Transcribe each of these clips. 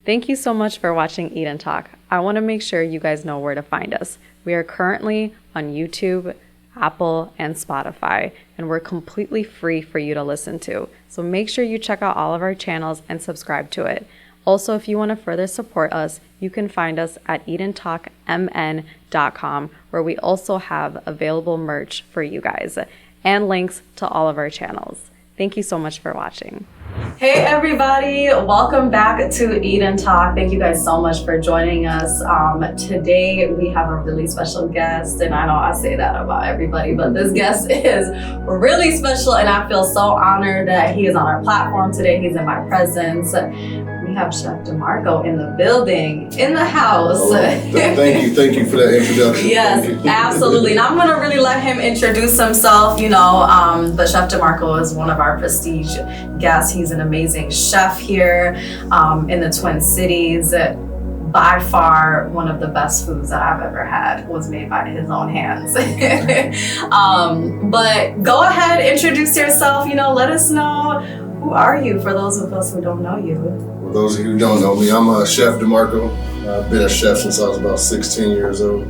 Thank you so much for watching Eat and Talk. I want to make sure you guys know where to find us. We are currently on YouTube, Apple, and Spotify, and we're completely free for you to listen to. So make sure you check out all of our channels and subscribe to it. Also, if you want to further support us, you can find us at eatandtalkmn.com, where we also have available merch for you guys and links to all of our channels. Thank you so much for watching. Hey everybody, welcome back to Eat and Talk. Thank you guys so much for joining us. Today we have a really special guest, and I know I say that about everybody, but this guest is really special, and I feel so honored that he is on our platform today. He's in my presence. We have Chef Demarco in the building, in the house. Thank you for that introduction. Yes, absolutely. And I'm gonna really let him introduce himself, but Chef Demarco is one of our prestige guests. He's an amazing chef here in the Twin Cities. By far, one of the best foods that I've ever had was made by his own hands. But go ahead, introduce yourself, let us know, who are you for those of us who don't know you? For those of you who don't know me, I'm Chef Demarco. I've been a chef since I was about 16 years old.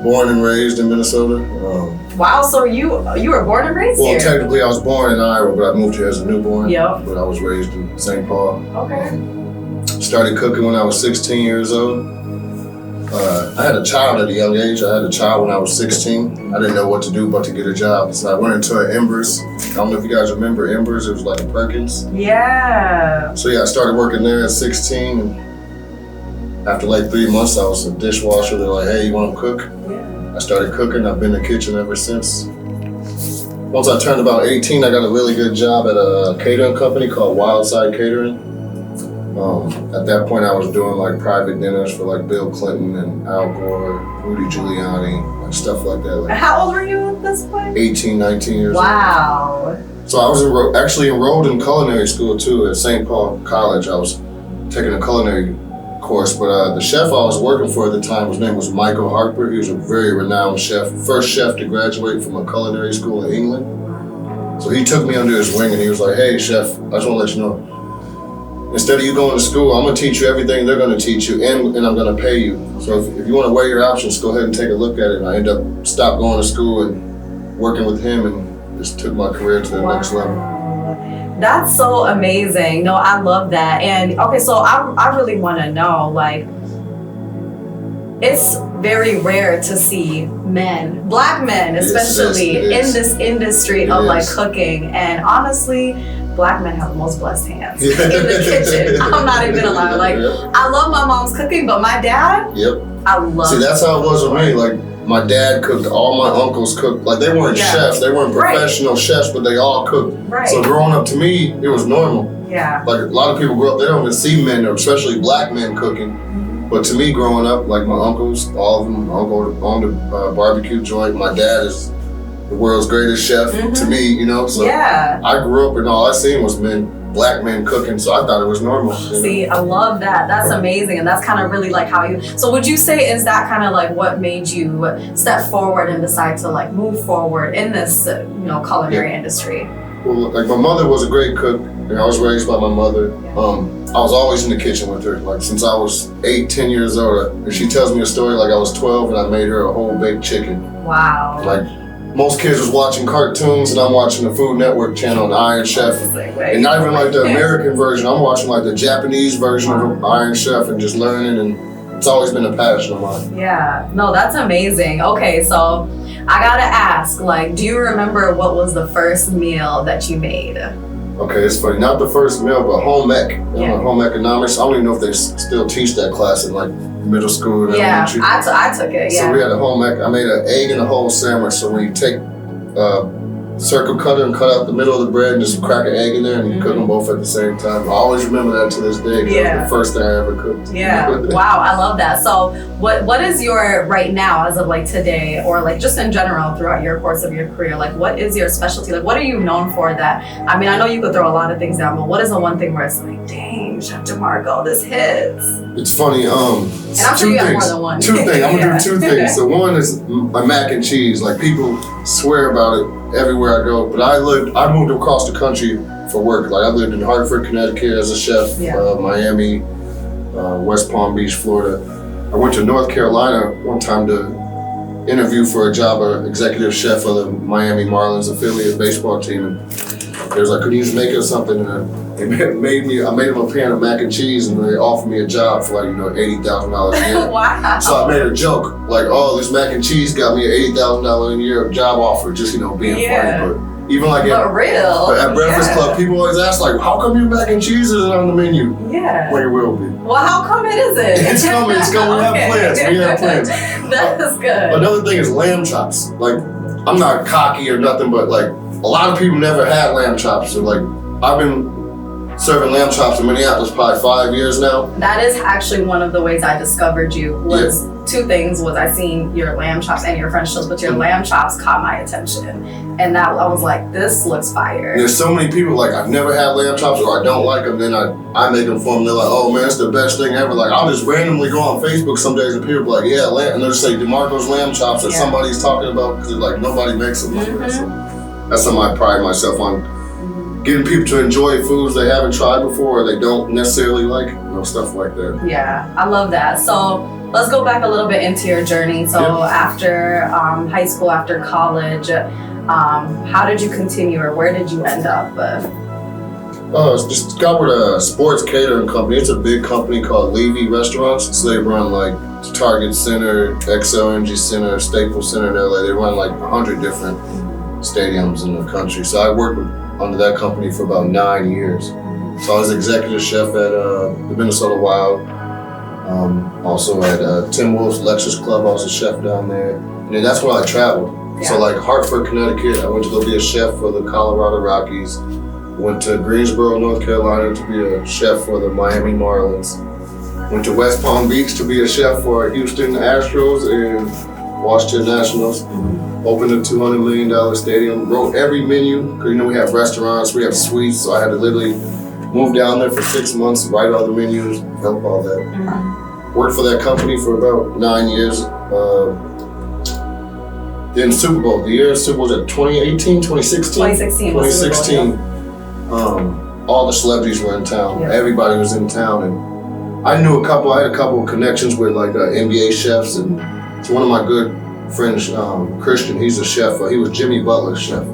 Born and raised in Minnesota. Wow, so you were born and raised here? Well, technically I was born in Iowa, but I moved here as a newborn. Yep. But I was raised in St. Paul. Okay. Started cooking when I was 16 years old. I had a child at a young age. I had a child when I was 16. I didn't know what to do but to get a job. So I went into an Embers. I don't know if you guys remember Embers. It was like a Perkins. Yeah. So yeah, I started working there at 16. And after like 3 months, I was a dishwasher. They're like, hey, you want to cook? Yeah. I started cooking. I've been in the kitchen ever since. Once I turned about 18, I got a really good job at a catering company called Wildside Catering. At that point, I was doing like private dinners for like Bill Clinton and Al Gore, Rudy Giuliani, like stuff like that. Like how old were you at this point? 18, 19 years old. Wow. So I was actually enrolled in culinary school too at St. Paul College. I was taking a culinary course, but the chef I was working for at the time, his name was Michael Harper. He was a very renowned chef, first chef to graduate from a culinary school in England. So he took me under his wing and he was like, hey chef, I just want to let you know, instead of you going to school, I'm gonna teach you everything they're gonna teach you, and I'm gonna pay you. So if you wanna weigh your options, go ahead and take a look at it. And I ended up stopped going to school and working with him, and just took my career to the next level. That's so amazing. No, I love that. And okay, so I really wanna know, like, it's very rare to see men, Black men especially, in this industry of like cooking. And honestly, Black men have the most blessed hands in the kitchen. I'm not even gonna lie. Like, I love my mom's cooking, but my dad, I love. See, that's how it was with me. Like, my dad cooked, all my uncles cooked. Like, they weren't chefs, they weren't professional chefs, but they all cooked. Right. So growing up, to me, it was normal. Yeah. Like, a lot of people grow up, they don't even see men, or especially Black men cooking. Mm-hmm. But to me, growing up, like my uncles, all of them, uncle owned a barbecue joint. My dad is the world's greatest chef to me, so I grew up and all I seen was Black men cooking, so I thought it was normal. See, I love that. That's amazing, and that's kind of really like how you. So, would you say is that kind of like what made you step forward and decide to like move forward in this, culinary industry? Well, like my mother was a great cook, and I was raised by my mother. I was always in the kitchen with her, like since I was 8, 10 years old. And she tells me a story like I was 12 and I made her a whole baked chicken. Wow. Like, most kids was watching cartoons and I'm watching the Food Network channel and Iron Chef. And not even like the American version, I'm watching like the Japanese version of Iron Chef and just learning, and it's always been a passion of mine. Yeah, no, that's amazing. Okay, so I gotta ask, like, do you remember what was the first meal that you made? Okay, it's funny, not the first meal, but home ec, home economics. I don't even know if they still teach that class in like middle school. Yeah, I took it, So we had a home ec, I made an egg and a whole sandwich. So when you take circle cutter and cut out the middle of the bread and just crack an egg in there and you cook them both at the same time. I always remember that to this day because it was the first thing I ever cooked. Yeah, wow, I love that. So what is your, right now as of like today, or like just in general throughout your course of your career, like what is your specialty? Like what are you known for that, I mean, I know you could throw a lot of things down, but what is the one thing where it's like, dang, Chef Demarco, this hits? It's funny, and I'm sure you have more than one. Two things, I'm gonna do two things. So one is my mac and cheese. Like people swear about it everywhere I go, but I moved across the country for work. Like I lived in Hartford, Connecticut as a chef, Miami, West Palm Beach, Florida. I went to North Carolina one time to interview for a job as executive chef of the Miami Marlins affiliate baseball team. And they was like, could you just make us something? And they I made them a pan of mac and cheese, and they offered me a job for like, $80,000 a year. Wow. So I made a joke, like, oh, this mac and cheese got me an $80,000 a year job offer, just, being funny. But even like at Breakfast Club, people always ask, like, how come your mac and cheese isn't on the menu? Yeah. Like, it will be. Well, how come it isn't? It's coming. We have plans. That is good. Another thing is lamb chops. Like, I'm not cocky or nothing, but like, a lot of people never had lamb chops. So like, I've been serving lamb chops in Minneapolis probably 5 years now. That is actually one of the ways I discovered you. Was two things. Was I seen your lamb chops and your French toast, but your lamb chops caught my attention, and that I was like, this looks fire. There's so many people like, I've never had lamb chops or I don't like them. Then I make them for them. They're like, oh man, it's the best thing ever. Like, I'll just randomly go on Facebook some days and people be like, yeah, lamb, and they'll say Demarco's lamb chops or somebody's talking about, because like nobody makes them like that. So that's something I pride myself on. Getting people to enjoy foods they haven't tried before or they don't necessarily like, stuff like that. Yeah, I love that. So let's go back a little bit into your journey. So after high school, after college, how did you continue, or where did you end up? Just got with a sports catering company. It's a big company called Levy Restaurants. So they run like Target Center, XL Energy Center, Staples Center in LA. They run like 100 different stadiums in the country. So I worked under that company for about 9 years. So I was executive chef at the Minnesota Wild. Also at Tim Wolf's Lexus Club, I was a chef down there. And then that's where I traveled. Yeah. So like Hartford, Connecticut, I went to go be a chef for the Colorado Rockies. Went to Greensboro, North Carolina to be a chef for the Miami Marlins. Went to West Palm Beach to be a chef for Houston Astros and Washington Nationals. Opened a $200 million stadium, wrote every menu, because we have restaurants, we have suites, so I had to literally move down there for 6 months, write all the menus, help all that. Worked for that company for about 9 years. Then Super Bowl, the year Super Bowl was at 2018, 2016? 2016. All the celebrities were in town, everybody was in town, and I had a couple of connections with like NBA chefs, and it's one of my good friends, Christian, he's a chef. He was Jimmy Butler's chef.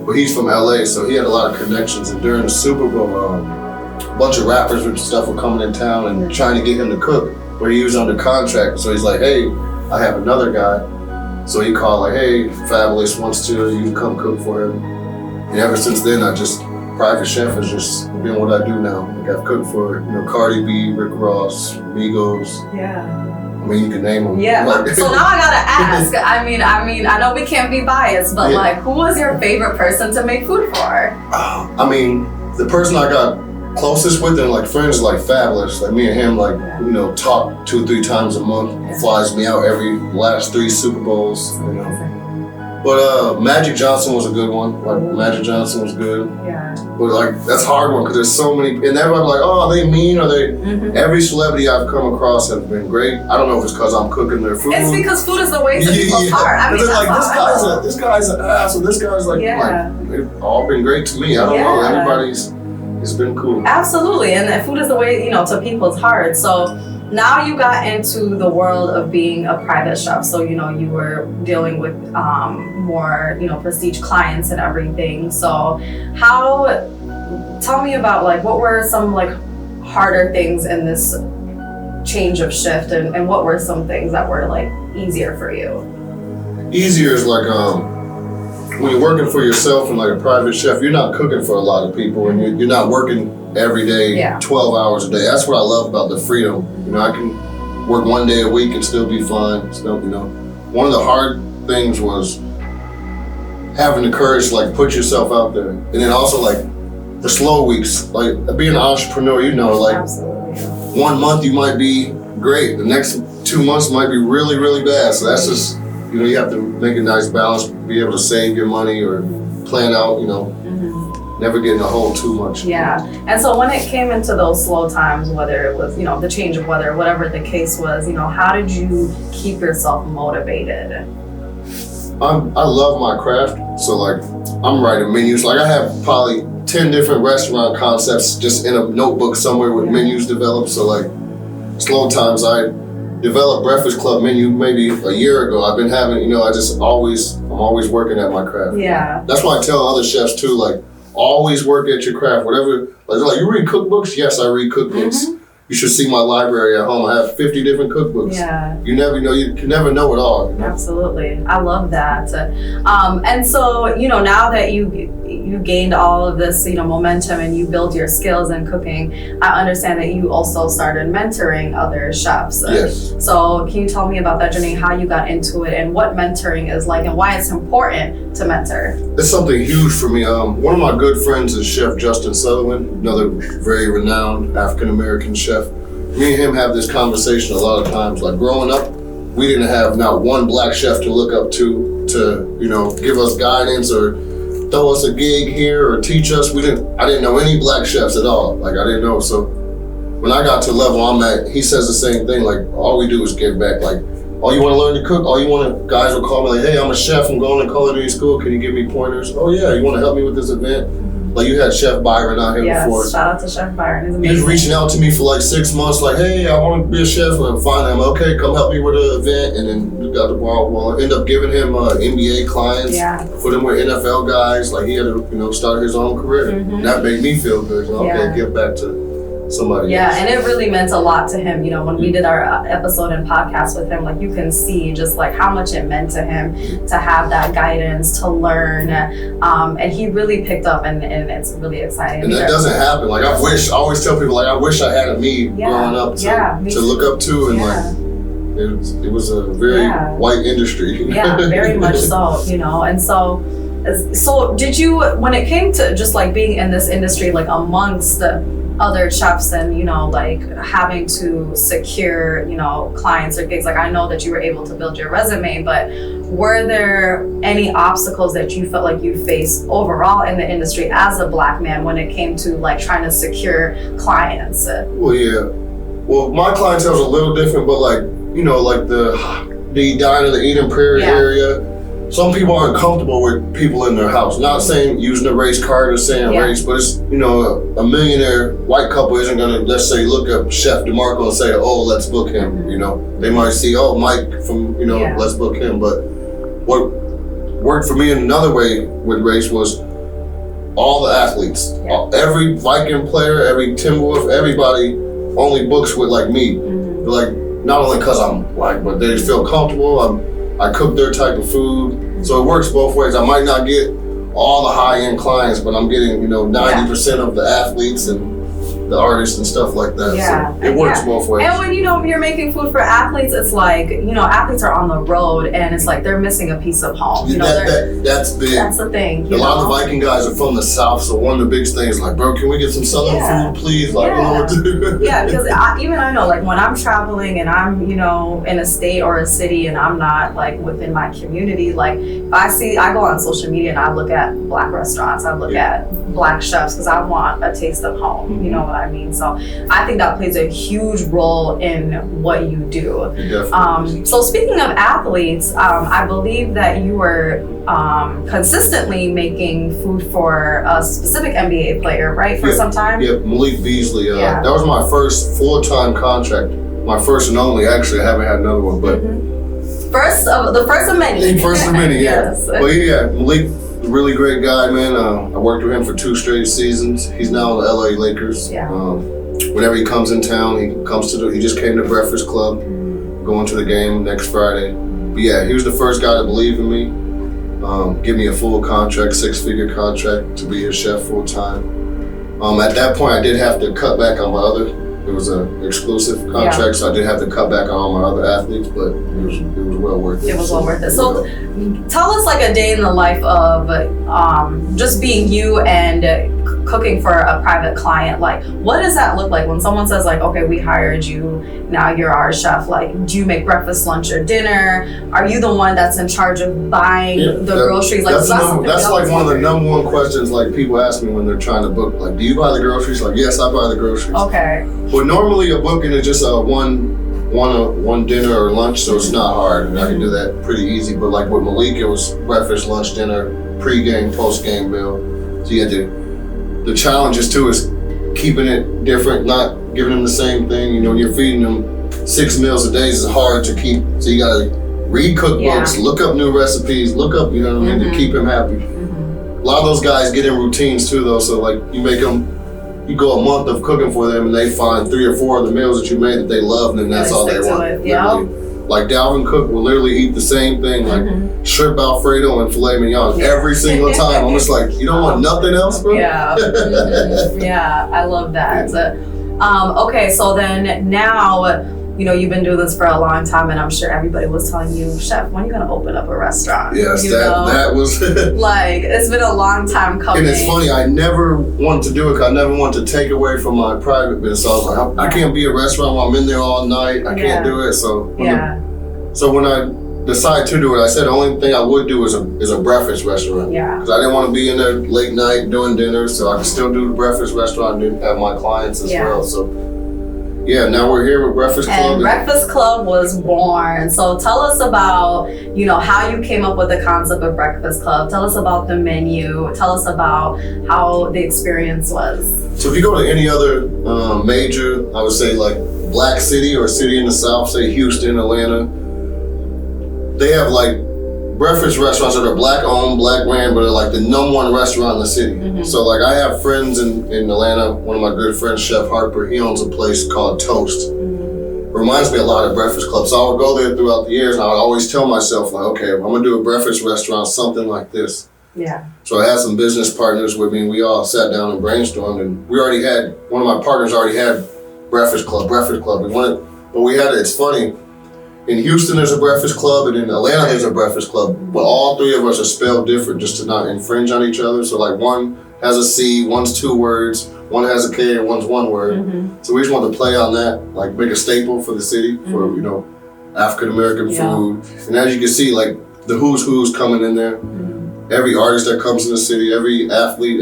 But he's from LA, so he had a lot of connections. And during the Super Bowl, a bunch of rappers and stuff were coming in town and trying to get him to cook, but he was under contract. So he's like, hey, I have another guy. So he called like, hey, Fabulous wants you to come cook for him. And ever since then, private chef has just been what I do now. Like I've cooked for, Cardi B, Rick Ross, Migos. Yeah. I mean, you can name them. Yeah. So now I gotta ask. I know we can't be biased, but like, who was your favorite person to make food for? The person I got closest with and like friends like Fabulous. Like me and him, talk 2-3 times a month. Flies me out every last 3 Super Bowls. But Magic Johnson was a good one. Like Magic Johnson was good. Yeah. But like that's a hard one because there's so many, and everybody's like, oh, are they mean? Are they? Every celebrity I've come across have been great. I don't know if it's because I'm cooking their food. It's because food is the way to people's heart. This guy's an ass, or this guy's like they've all been great to me. I don't know. Everybody's, it's been cool. Absolutely, and food is the way to people's hearts. So. Now you got into the world of being a private chef, so you were dealing with more prestige clients and everything. So tell me about like what were some like harder things in this change of shift, and what were some things that were like easier for you? Easier is like when you're working for yourself and like a private chef, you're not cooking for a lot of people, and you're not working every day, 12 hours a day. That's what I love about the freedom. I can work 1 day a week and still be fine. Still, one of the hard things was having the courage to like put yourself out there, and then also like the slow weeks. Like being an entrepreneur, Absolutely. 1 month you might be great, the next 2 months might be really, really bad. So that's just you have to make a nice balance, be able to save your money or plan out. Never get in a hole too much. Yeah, and so when it came into those slow times, whether it was, the change of weather, whatever the case was, how did you keep yourself motivated? I love my craft, so like I'm writing menus. Like I have probably 10 different restaurant concepts just in a notebook somewhere with menus developed. So like slow times. I developed Breakfast Club menu maybe a year ago. I've been having, I'm always working at my craft. Yeah. That's why I tell other chefs too, like, always work at your craft. Whatever, like you read cookbooks? Yes, I read cookbooks. Mm-hmm. You should see my library at home. I have 50 different cookbooks. Yeah. You can never know it all. Absolutely. I love that. And so, now that you gained all of this, momentum and you build your skills in cooking, I understand that you also started mentoring other chefs. Yes. So can you tell me about that journey, how you got into it and what mentoring is like and why it's important to mentor? It's something huge for me. One of my good friends is Chef Justin Sutherland, another very renowned African-American chef. Me and him have this conversation a lot of times. Like growing up, we didn't have not one black chef to look up to give us guidance or throw us a gig here or teach us. I didn't know any black chefs at all. Like I didn't know. So when I got to the level I'm at, he says the same thing. Like all we do is give back. Like, oh, you want to learn to cook? Guys will call me like, hey, I'm a chef. I'm going to culinary school. Can you give me pointers? Oh yeah, you want to help me with this event? Like you had Chef Byron out here before. Yes, shout out to Chef Byron. He's amazing. He was reaching out to me for like 6 months, like, hey, I want to be a chef. And I'm fine. I'm okay. Come help me with the event. And then we got the ball. Well, I ended up giving him NBA clients. Yeah. Put him with NFL guys. Like he had to, start his own career. Mm-hmm. And that made me feel good. So, okay, give back to somebody else. And it really meant a lot to him. When we did our episode and podcast with him, like you can see just like how much it meant to him to have that guidance, to learn. And he really picked up and it's really exciting. And that doesn't happen. Like I always tell people, like I wish I had a me growing up to look up to and like it was a very white industry. Yeah, very much so, and so did you, when it came to just like being in this industry, like amongst the other chefs and, like having to secure, clients or gigs, like I know that you were able to build your resume, but were there any obstacles that you felt like you faced overall in the industry as a black man when it came to like trying to secure clients? Well, yeah. Well, my clientele's a little different, but like, like the Edina, the Eden Prairie area, some people aren't comfortable with people in their house. Not saying using the race card or saying race, but it's, a millionaire white couple isn't gonna, let's say, look up Chef Demarco and say, oh, let's book him, They might see, oh, Mike from, let's book him. But what worked for me in another way with race was all the athletes. Every Viking player, every Timberwolf, everybody only books with like me. Like, not only because I'm black, but they just feel comfortable. I cook their type of food, so it works both ways. I might not get all the high-end clients, but I'm getting 90% of the athletes and the artists and stuff like that. So it works both ways. And when you're making food for athletes, it's like athletes are on the road and it's like they're missing a piece of home. That's big. That's the thing. A lot of the Viking guys are from the South, so one of the big things is like, bro, can we get some Southern food, please? Like, because I know, like when I'm traveling and I'm in a state or a city and I'm not like within my community, like I go on social media and I look at black restaurants, I look at black chefs because I want a taste of home. You know what I mean? So I think that plays a huge role in what you do. So speaking of athletes, I believe that you were consistently making food for a specific NBA player, right? For some time? Yeah, Malik Beasley. That was my first full-time contract. My first and only. Actually, I haven't had another one, but the first of many. First of many, yeah. Yes. But Malik, really great guy, man. I worked with him for 2 straight seasons. He's now in the LA Lakers. Whenever he comes in town, he just came to Breakfast Club, going to the game next Friday. But he was the first guy to believe in me, give me a full contract, 6-figure contract to be his chef full time. At that point, I did have to cut back on my other. It was an exclusive contract, so I did have to cut back on all my other athletes, but it was well worth it. It was well worth it. So tell us like a day in the life of just being you and cooking for a private client. Like, what does that look like when someone says like, okay, we hired you, now you're our chef. Like, do you make breakfast, lunch, or dinner? Are you the one that's in charge of buying the groceries? Like, that's like one of the number one questions like people ask me when they're trying to book. Like, do you buy the groceries? Like, yes, I buy the groceries. Okay. But normally a booking is just a one dinner or lunch, so it's not hard, and I can do that pretty easy. But like with Malik, it was breakfast, lunch, dinner, pre-game, post-game meal. So you had to. The challenge is too is keeping it different, not giving them the same thing. You know, when you're feeding them 6 meals a day, it's hard to keep. So you gotta read cookbooks, look up new recipes, look up, you know what I mean, to keep him happy. A lot of those guys get in routines too, though. So like you make them, you go a month of cooking for them, and they find 3 or 4 of the meals that you made that they love, and then that's all they want. Like Dalvin Cook will literally eat the same thing, like shrimp Alfredo and filet mignon every single time. I'm just like, you don't want nothing else, bro? Yeah, yeah, I love that. Okay, so then now, you know, you've been doing this for a long time, and I'm sure everybody was telling you, Chef, when are you gonna open up a restaurant? Yes, that was like, it's been a long time coming. And it's funny, I never wanted to do it because I never wanted to take away from my private business. So I was like, I can't be a restaurant while I'm in there all night. I can't do it. So when I decided to do it, I said the only thing I would do is a breakfast restaurant. Because I didn't want to be in there late night doing dinner, so I could still do the breakfast restaurant and have my clients as well. So now we're here with Breakfast Club. And Breakfast Club was born. So tell us about, you know, how you came up with the concept of Breakfast Club. Tell us about the menu. Tell us about how the experience was. So if you go to any other major, I would say like black city or city in the South, say Houston, Atlanta, they have like breakfast restaurants that are black owned, black ran, but they're like the #1 restaurant in the city. So like I have friends in Atlanta, one of my good friends, Chef Harper, he owns a place called Toast. Reminds me a lot of Breakfast Club. So I would go there throughout the years, and I would always tell myself like, okay, I'm gonna do a breakfast restaurant, something like this. So I had some business partners with me, and we all sat down and brainstormed, and one of my partners already had Breakfast Club. It's funny, in Houston, there's a Breakfast Club, and in Atlanta, there's a Breakfast Club. But all 3 of us are spelled different just to not infringe on each other. So like one has a C, one's 2 words, one has a K, and one's 1 word. So we just wanted to play on that, like make a staple for the city for, you know, African-American food. And as you can see, like the who's coming in there. Every artist that comes in the city, every athlete,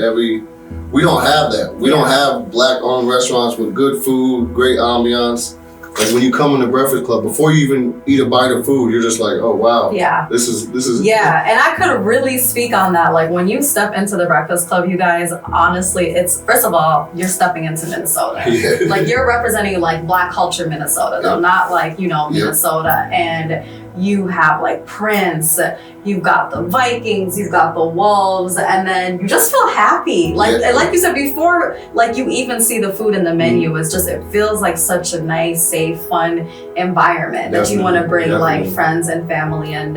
we don't have that. We don't have black-owned restaurants with good food, great ambiance. Like when you come in the Breakfast Club, before you even eat a bite of food, you're just like, oh wow, this is. And I could really speak on that. Like when you step into the Breakfast Club, you guys, honestly, it's, first of all, you're stepping into Minnesota. Like you're representing like black culture Minnesota, though, not like, you know, Minnesota. And you have like Prince, you've got the Vikings, you've got the Wolves, and then you just feel happy. Like like you said before, like you even see the food in the menu. It's just, it feels like such a nice, safe, fun environment that you want to bring like friends and family. And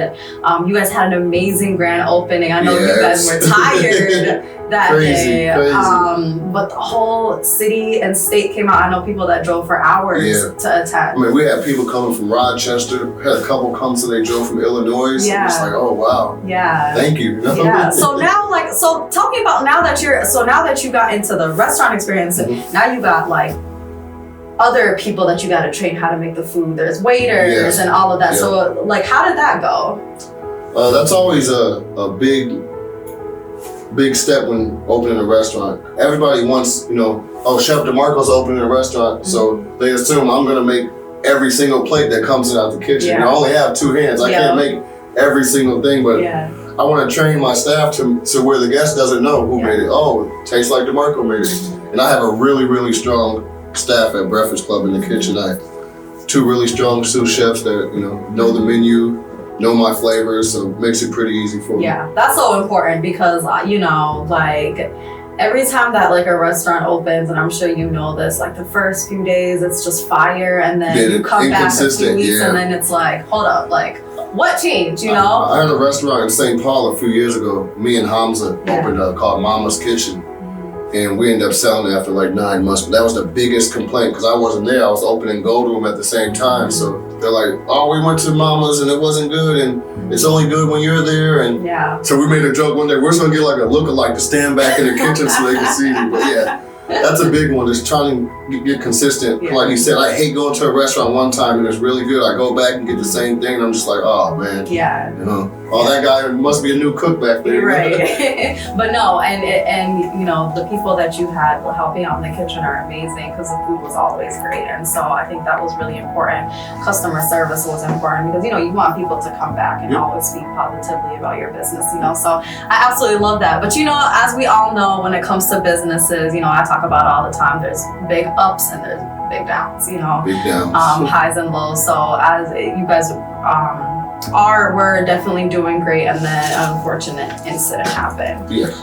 you guys had an amazing grand opening. I know you guys were tired that day. But the whole city and state came out. I know people that drove for hours to attend. I mean, we had people coming from Rochester, had a couple come, so they drove from Illinois. So it's like, oh wow. Thank you. So now, like, so tell me about now that you got into the restaurant experience, now you got like other people that you got to train how to make the food. There's waiters and all of that. So like, how did that go? That's always a big step when opening a restaurant. Everybody wants, you know, oh, Chef Demarco's opening a restaurant, so they assume I'm gonna make every single plate that comes out the kitchen. I only have 2 hands. I can't make every single thing, but I want to train my staff to where the guest doesn't know who made it. Oh, it tastes like Demarco made it. And I have a really, really strong staff at Breakfast Club in the kitchen. I have 2 really strong sous chefs that, you know the menu, know my flavors, so it makes it pretty easy for me. That's so important because, you know, like every time that like a restaurant opens, and I'm sure you know this, like the first few days it's just fire, and then you come back a few weeks and then it's like, hold up, like what changed, you know? I had a restaurant in St. Paul a few years ago. Me and Hamza opened called Mama's Kitchen. And we ended up selling it after like 9 months. But that was the biggest complaint because I wasn't there. I was opening Gold Room at the same time. So they're like, oh, we went to Mama's and it wasn't good, and it's only good when you're there. And so we made a joke one day, we're just gonna get like a lookalike to stand back in the kitchen so they can see me. But that's a big one, just trying to get consistent. Like you said, I hate going to a restaurant one time and it's really good. I go back and get the same thing and I'm just like, oh man. You know, that guy must be a new cook back there. But no, and you know, the people that you had helping out in the kitchen are amazing because the food was always great. And so I think that was really important. Customer service was important because, you know, you want people to come back and always speak positively about your business, you know. So I absolutely love that. But you know, as we all know, when it comes to businesses, you know, I talk about all the time, there's big ups and there's big downs, you know, big downs, highs and lows. So as you guys we're definitely doing great, and then an unfortunate incident happened. Yes.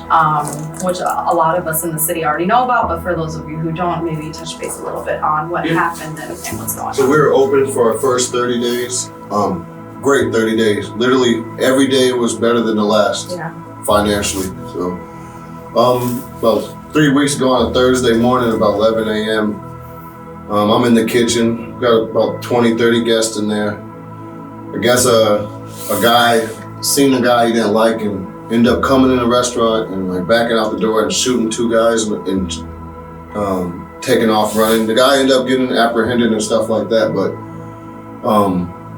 Which a lot of us in the city already know about, but for those of you who don't, maybe touch base a little bit on what happened and what's going on. So we were open for our first 30 days. Great 30 days. Literally every day was better than the last financially. So about 3 weeks ago on a Thursday morning, about 11 a.m., I'm in the kitchen. Got about 20, 30 guests in there. I guess a guy seen a guy he didn't like and ended up coming in the restaurant and like backing out the door and shooting 2 guys and taking off running. The guy ended up getting apprehended and stuff like that, but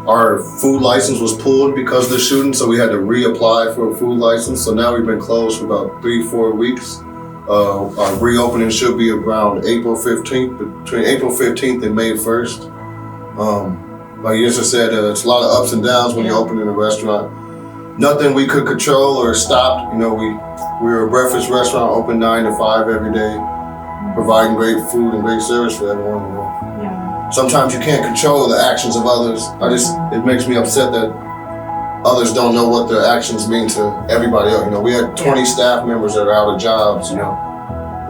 our food license was pulled because of the shooting, so we had to reapply for a food license. So now we've been closed for about 3-4 weeks. Our reopening should be around April 15th, between April 15th and May 1st. Like Yisha said, it's a lot of ups and downs when you open in a restaurant. Nothing we could control or stop. You know, we were a breakfast restaurant, open 9 to 5 every day, providing great food and great service for everyone. You know. Yeah. Sometimes you can't control the actions of others. It makes me upset that others don't know what their actions mean to everybody else. You know, we had 20 staff members that are out of jobs, you know,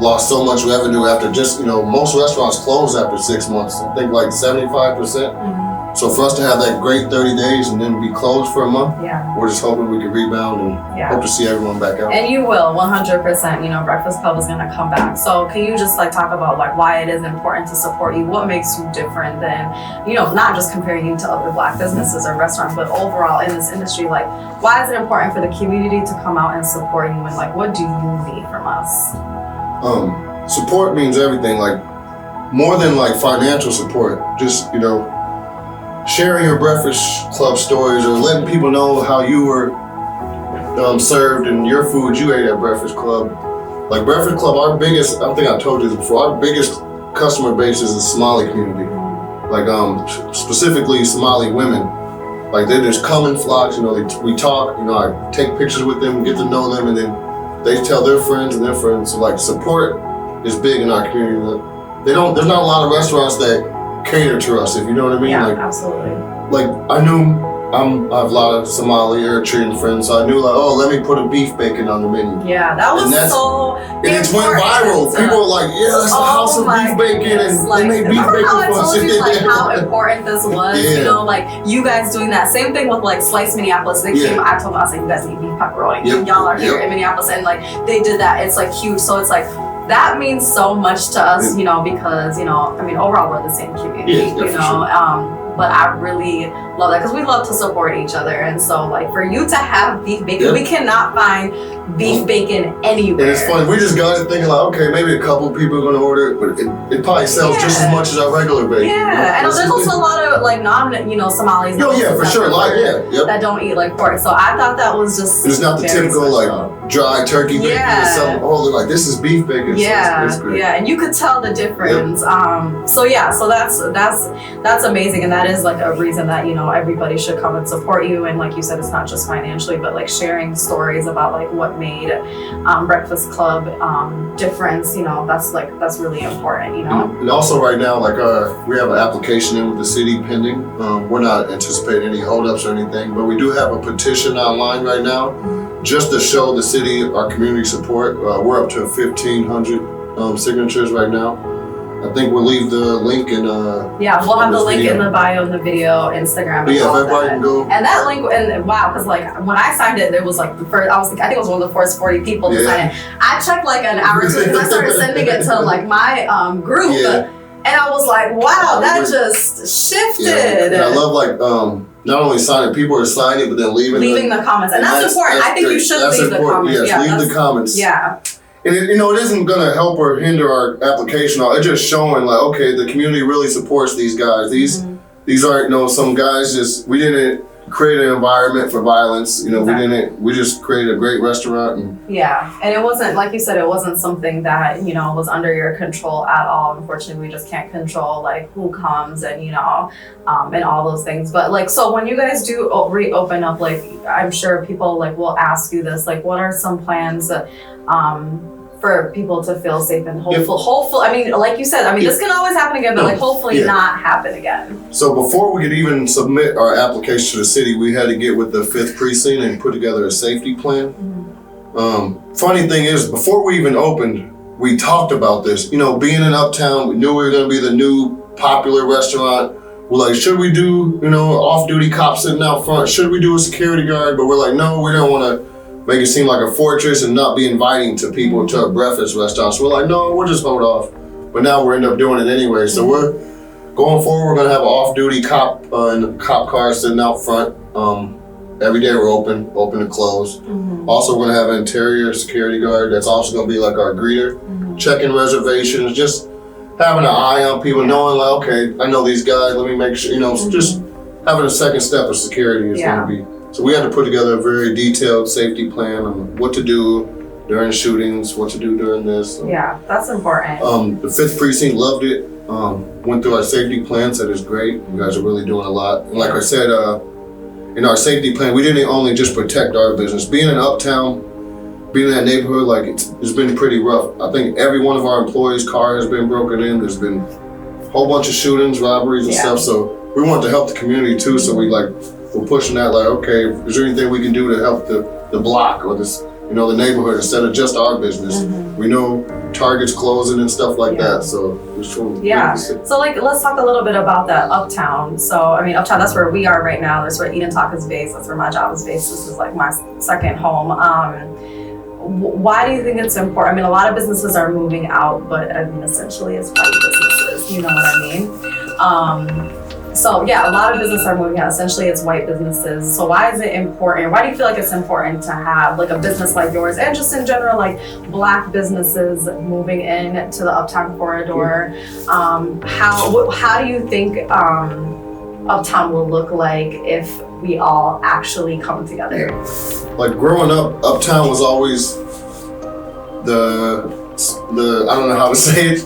lost so much revenue after just, you know, most restaurants close after 6 months. I think like 75%. So for us to have that great 30 days and then be closed for a month, we're just hoping we can rebound and hope to see everyone back out. And you will, 100%. You know, Breakfast Club is going to come back. So can you just like talk about like why it is important to support you? What makes you different than, you know, not just comparing you to other Black businesses or restaurants, but overall in this industry? Like, why is it important for the community to come out and support you? And like, what do you need from us? Support means everything. Like, more than like financial support, just, you know, sharing your Breakfast Club stories or letting people know how you were served and your food you ate at Breakfast Club. Like Breakfast Club, our biggest, I think I told you this before, our biggest customer base is the Somali community. Like specifically Somali women. Like they just come in flocks, you know, we talk, you know, I take pictures with them, get to know them, and then they tell their friends and their friends. So like support is big in our community. There's not a lot of restaurants that cater to us, if you know what I mean. Yeah, like, absolutely. Like I have a lot of Somali Eritrean friends, so I knew like, oh, let me put a beef bacon on the menu. Yeah, that was so and it went viral. People were like, yeah, that's the house of beef bacon, and like, they made beef bacon how I for us. told you like how important this was, you know, like you guys doing that. Same thing with like Slice Minneapolis. They came, I told them, I was like, you guys need beef pepperoni. Y'all are here in Minneapolis, and like they did that. It's like huge. So it's like, that means so much to us, you know, because, you know, I mean, overall, we're the same community, you know, but I really love that because we love to support each other. And so, like, for you to have beef bacon, we cannot find beef bacon anywhere. And it's funny, we just got it thinking like, okay, maybe a couple people are going to order it, but it probably sells just as much as our regular bacon. Yeah, you know? And there's also a lot of, like, Somalis. Oh, yeah, for sure, that don't eat, like, pork. So I thought that was just it's not the typical, like, dry turkey bacon. They're like, this is beef bacon. Yeah, so it's great. And you could tell the difference. So that's amazing, and that is like a reason that, you know, everybody should come and support you. And like you said, it's not just financially, but like sharing stories about like what made Breakfast Club difference. You know, that's really important. You know. And also right now, like we have an application in with the city pending. We're not anticipating any holdups or anything, but we do have a petition online right now. Just to show the city our community support. We're up to 1,500 signatures right now. I think we'll leave the link in. We'll have the link in the bio in the video, Instagram. But yeah, if everybody can go. And that link, and wow, because like when I signed it, there was like the first. I think it was one of the first 40 people to sign it. I checked like an hour or two because I started sending it to like my group, and I was like, wow, that just shifted. Yeah. And I love like not only signing, people are signing, but then leaving the comments, and that's important. I think you should leave the comments. Yes, leave the comments. Yeah. And it isn't going to help or hinder our application. It's just showing like, okay, the community really supports these guys. These aren't some guys we didn't create an environment for violence. You know, we just created a great restaurant. And it wasn't, like you said, it wasn't something that, you know, was under your control at all. Unfortunately, we just can't control like who comes and, you know, and all those things. But like, so when you guys do reopen up, like, I'm sure people like will ask you this, like, what are some plans for people to feel safe and hopeful. I mean, like you said, I mean, this can always happen again, but like hopefully not happen again. So before we could even submit our application to the city, we had to get with the 5th precinct and put together a safety plan. Funny thing is, before we even opened, we talked about this. You know, being in Uptown, we knew we were going to be the new popular restaurant. We're like, should we do, you know, off-duty cops sitting out front? Should we do a security guard? But we're like, no, we don't want to make it seem like a fortress and not be inviting to people to a breakfast restaurant. So we're like, no, we'll just hold off. But now we're end up doing it anyway. So we're going forward, we're going to have an off-duty cop and a cop car sitting out front. Every day we're open to close. Also, we're going to have an interior security guard that's also going to be like our greeter, checking reservations, just having an eye on people, knowing like, okay, I know these guys, let me make sure, you know, just having a second step of security is going to be. So we had to put together a very detailed safety plan on what to do during shootings, what to do during this. Yeah, that's important. The 5th precinct loved it. Went through our safety plan, said it's great. You guys are really doing a lot. And like I said, in our safety plan, we didn't only just protect our business. Being in Uptown, being in that neighborhood, like it's been pretty rough. I think every one of our employees' car has been broken in. There's been a whole bunch of shootings, robberies and stuff. So we want to help the community too. So we're pushing that like, okay, is there anything we can do to help the block or this, you know, the neighborhood instead of just our business? We know Target's closing and stuff like that, so we're sure. So like, let's talk a little bit about that Uptown. So I mean, Uptown, that's where we are right now. That's where Eat&Talk is based. That's where my job is based. This is like my second home. Why do you think it's important? I mean, a lot of businesses are moving out, but I mean, essentially it's white businesses. You know what I mean? So yeah, a lot of businesses are moving out. Essentially, it's white businesses. So why is it important? Why do you feel like it's important to have like a business like yours, and just in general, like Black businesses moving in to the Uptown corridor? How do you think Uptown will look like if we all actually come together? Like growing up, Uptown was always the I don't know how to say it.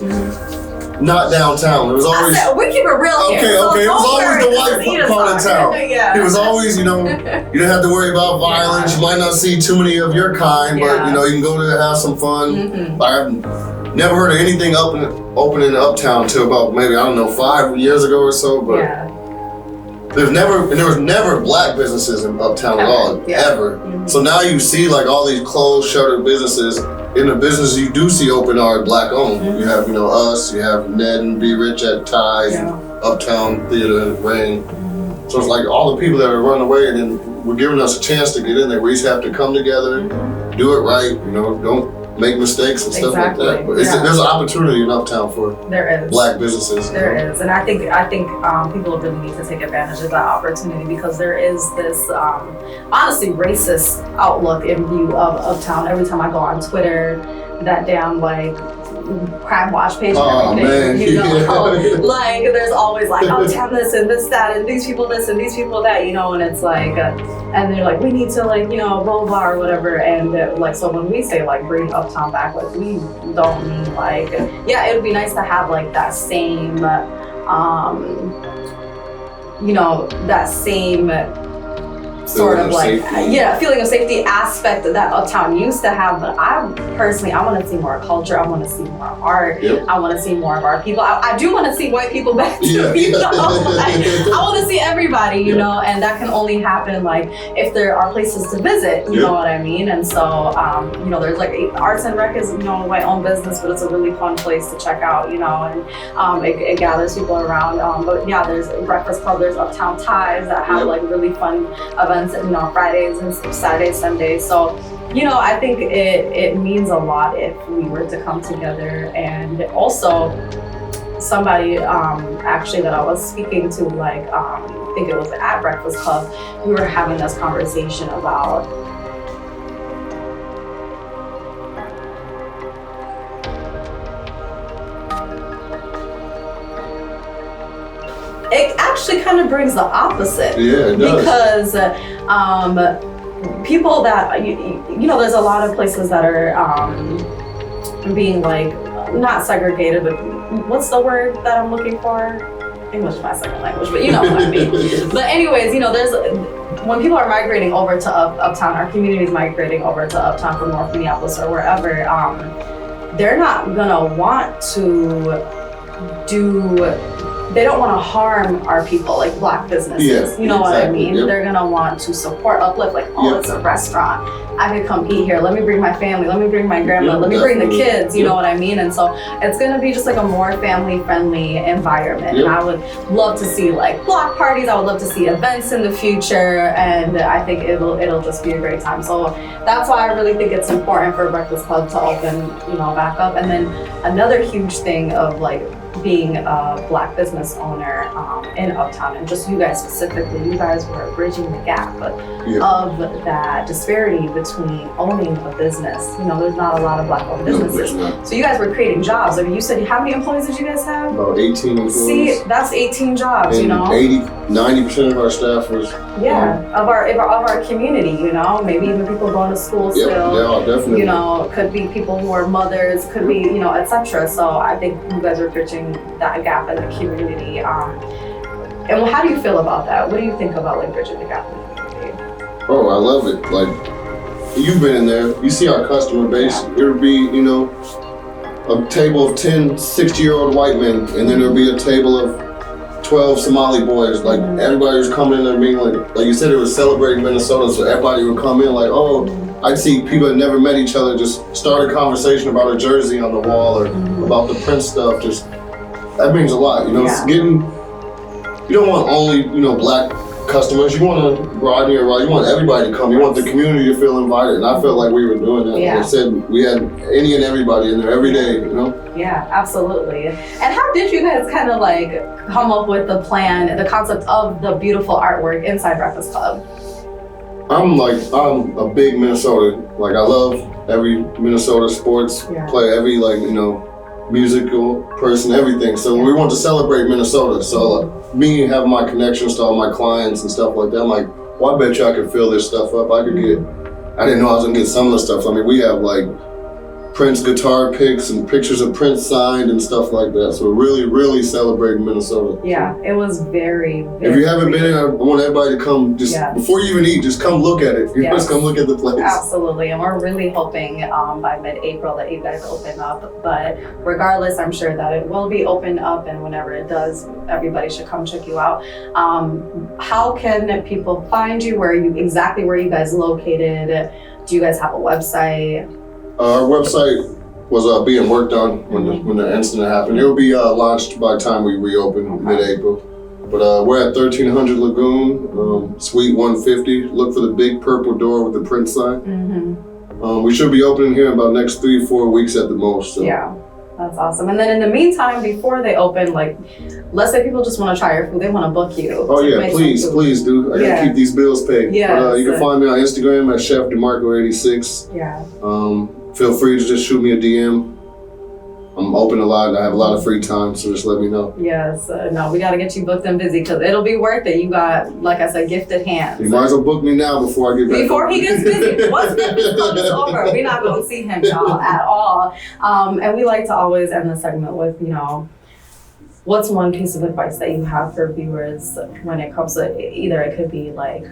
Not downtown. It was always. We keep it real here. Okay. It was always the white part of town. It was always, you know, you didn't have to worry about violence. You might not see too many of your kind, but you know, you can go there, have some fun. I've never heard of anything opening in Uptown till about maybe, I don't know, 5 years ago or so. But there was never Black businesses in Uptown at all, ever. So now you see like all these closed, shuttered businesses. In the business you do see open are Black owned. You have, you know, us, you have Ned and Be Rich at Ties, and Uptown Theater and Rain. So it's like all the people that are running away and then we're giving us a chance to get in there. We just have to come together, do it right, you know, don't make mistakes and stuff like that. But there's an opportunity in Uptown for Black businesses. There is, and I think people really need to take advantage of that opportunity because there is this honestly racist outlook in view of Uptown. Every time I go on Twitter, that damn like crime watch page and everything, you know, like there's always like Uptown this and this that and these people this and these people that, you know, and it's like and they're like, we need to like, you know, blah blah or whatever, and like, so when we say like bring Uptown back, like we don't mean like, it would be nice to have like that same you know, that same sort of like feeling of safety aspect that Uptown used to have. But I personally, I want to see more culture. I want to see more art. I want to see more of our people. I do want to see white people back too. You know? Like, I want to see everybody, you know, and that can only happen like if there are places to visit. You know what I mean? And so you know, there's like Arts and Rec is, you know, white-owned business, but it's a really fun place to check out. You know, and it gathers people around. But yeah, there's Breakfast Club. There's Uptown Ties that have like really fun events, you know, Fridays and Saturdays, Sundays. So, you know, I think it means a lot if we were to come together. And also somebody actually that I was speaking to, like I think it was at Breakfast Club, we were having this conversation about it actually kind of brings the opposite. Yeah, it does. Because people that, you know, there's a lot of places that are being like, not segregated, but what's the word that I'm looking for? English is my second language, but you know what I mean. But anyways, you know, when people are migrating over to Uptown, our community is migrating over to Uptown from North Minneapolis or wherever, they're not gonna want to they don't want to harm our people, like Black businesses. Yeah, you know what I mean? Yep. They're gonna want to support, uplift, like, oh, it's a restaurant. I could come eat here. Let me bring my family. Let me bring my grandma. Let me bring the kids. You know what I mean? And so it's gonna be just like a more family-friendly environment. And I would love to see like block parties. I would love to see events in the future. And I think it'll just be a great time. So that's why I really think it's important for Breakfast Club to open, back up. And then another huge thing of like being a Black business owner in Uptown, and just you guys specifically, you guys were bridging the gap of that disparity between owning a business. There's not a lot of Black-owned businesses. So you guys were creating jobs. I mean, you said, how many employees did you guys have? About 18 employees. See, that's 18 jobs, and 90% of our staff was of our community, maybe even people going to school still. Yeah, definitely. Could be people who are mothers, could be, etc. So I think you guys are bridging that gap in the community. And how do you feel about that? What do you think about like bridging the gap in the community? Oh, I love it. Like, you've been in there. You see our customer base. It would be, a table of 10 60-year-old white men, and then there'll be a table of 12 Somali boys. Like, everybody was coming in there being like you said, it was celebrating Minnesota, so everybody would come in like, oh, I'd see people that never met each other just start a conversation about a jersey on the wall or about the Prince stuff. Just, that means a lot, you don't want only, Black customers. You want to broaden your right. You want everybody to come. You want the community to feel invited. And I felt like we were doing that. Yeah. Like I said, we had any and everybody in there every day, Yeah, absolutely. And how did you guys kind of like come up with the plan, the concept of the beautiful artwork inside Breakfast Club? I'm a big Minnesota. Like, I love every Minnesota sports player, every musical person, everything. So we want to celebrate Minnesota. So me having my connections to all my clients and stuff like that, I'm like, well, I bet you I could fill this stuff up. I didn't know I was gonna get some of the stuff. I mean, we have like Prince guitar picks and pictures of Prince signed and stuff like that. So we're really, really celebrating Minnesota. Yeah, it was very, very. If you haven't been there, I want everybody to come. Just before you even eat, just come look at it. Just come look at the place. Absolutely, and we're really hoping by mid-April that you guys open up. But regardless, I'm sure that it will be opened up, and whenever it does, everybody should come check you out. How can people find you? Where you guys located? Do you guys have a website? Our website was being worked on when the incident happened. It will be launched by the time we reopen mid-April. But we're at 1300 Lagoon, Suite 150. Look for the big purple door with the Prince sign. We should be opening here in about next 3-4 weeks at the most. So. Yeah, that's awesome. And then in the meantime, before they open, like, let's say people just want to try your food, they want to book you. Oh yeah, please do. I gotta keep these bills paid. Yeah. But, you can find me on Instagram at Chef Demarco 86. Yeah. Feel free to just shoot me a DM. I'm open a lot and I have a lot of free time, so just let me know. Yes, no, we got to get you booked and busy because it'll be worth it. You got, like I said, gifted hands. You might as well book me now before I get back. Before he gets busy. Once Breakfast Club is over, we're not going to see him, y'all, at all. And we like to always end the segment with, what's one piece of advice that you have for viewers when it comes to either it could be like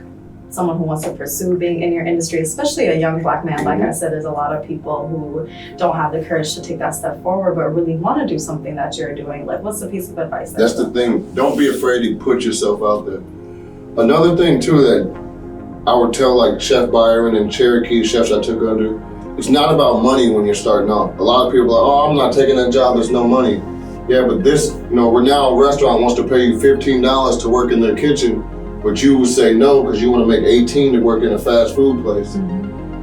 someone who wants to pursue being in your industry, especially a young Black man. Like I said, there's a lot of people who don't have the courage to take that step forward, but really want to do something that you're doing. Like, what's the piece of advice? That's the thing. Don't be afraid to put yourself out there. Another thing too that I would tell like Chef Byron and Cherokee chefs I took under, it's not about money when you're starting off. A lot of people are like, oh, I'm not taking that job, there's no money. Yeah, but this, we're now a restaurant wants to pay you $15 to work in their kitchen, but you would say no because you want to make 18 to work in a fast food place.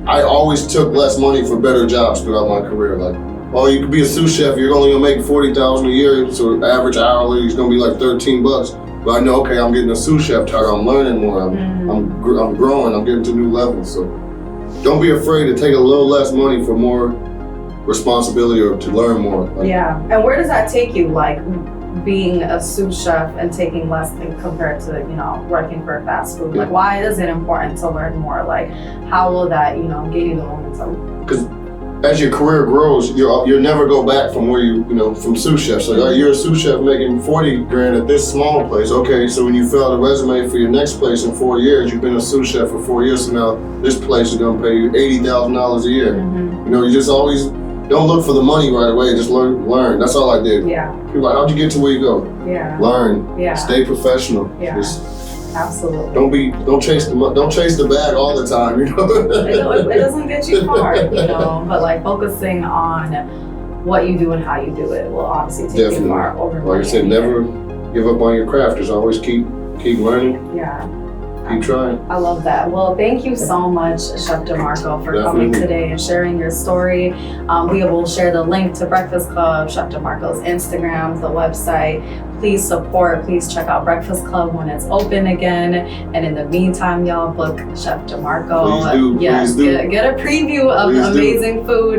I always took less money for better jobs throughout my career. Like, oh, you could be a sous chef, you're only gonna make $40,000 a year, so average hourly is gonna be like $13. But I know, okay, I'm getting a sous chef title, I'm learning more, I'm growing, I'm getting to new levels. So don't be afraid to take a little less money for more responsibility or to learn more. Like, yeah, and where does that take you? Like, being a sous chef and taking less than compared to, working for fast food? Like, why is it important to learn more? Like, how will that, give you the momentum? Because as your career grows, you'll never go back from where from sous chef. So you're a sous chef making $40,000 at this small place. Okay, so when you fill out a resume for your next place in 4 years, you've been a sous chef for 4 years, so now this place is gonna pay you $80,000 a year. You just always don't look for the money right away. Just learn. That's all I did. Yeah. People are like, how'd you get to where you go? Yeah. Learn. Yeah. Stay professional. Yeah. Just absolutely. Don't chase the bag all the time. You know. It doesn't get you far, you know. But like focusing on what you do and how you do it will obviously take you far over. Like I said, never give up on your craft. Just always keep learning. Yeah. Keep trying. I love that. Well, thank you so much, Chef Demarco, for coming today and sharing your story. We will share the link to Breakfast Club, Chef Demarco's Instagram, the website. Please support. Please check out Breakfast Club when it's open again. And in the meantime, y'all, book Chef Demarco. Please do. Yes, please do. Get a preview of amazing food.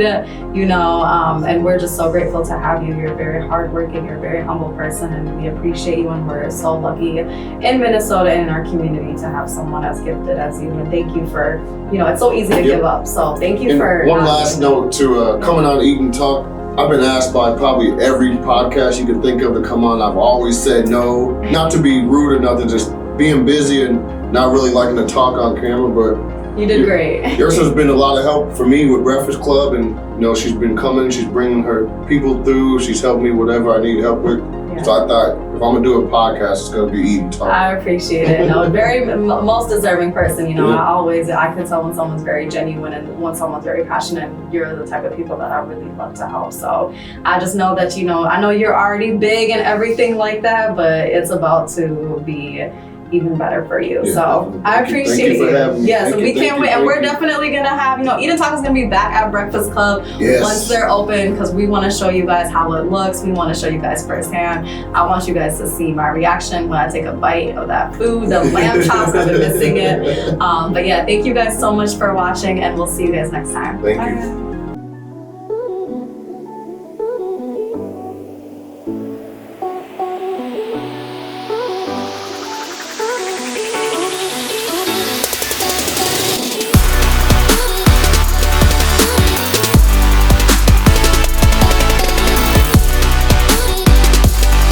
You know, and we're just so grateful to have you. You're very hardworking. You're a very humble person, and we appreciate you. And we're so lucky in Minnesota and in our community to have someone as gifted as you. And thank you for, you know, it's so easy to give up. So thank you for. One last note to coming on Eat and Talk. I've been asked by probably every podcast you can think of to come on. I've always said no, not to be rude or nothing, just being busy and not really liking to talk on camera, but you did great. Yours has been a lot of help for me with Breakfast Club, and you know, she's been coming, she's bringing her people through, she's helped me whatever I need help with. Yeah. So I thought if I'm gonna do a podcast, it's gonna be Eat and Talk. I appreciate it. No, very most deserving person. You know, I can tell when someone's very genuine and when someone's very passionate. You're the type of people that I really love to help. So I just know that, you know, I know you're already big and everything like that, but it's about to be even better for you. Yeah, so I appreciate it. Yes, we can't wait. And we're definitely gonna have, you know, Eat and Talk is gonna be back at Breakfast Club once they're open, because we want to show you guys how it looks. We want to show you guys firsthand. I want you guys to see my reaction when I take a bite of that food, the lamb chops. I've been missing it. But yeah, thank you guys so much for watching, and we'll see you guys next time. Thank you.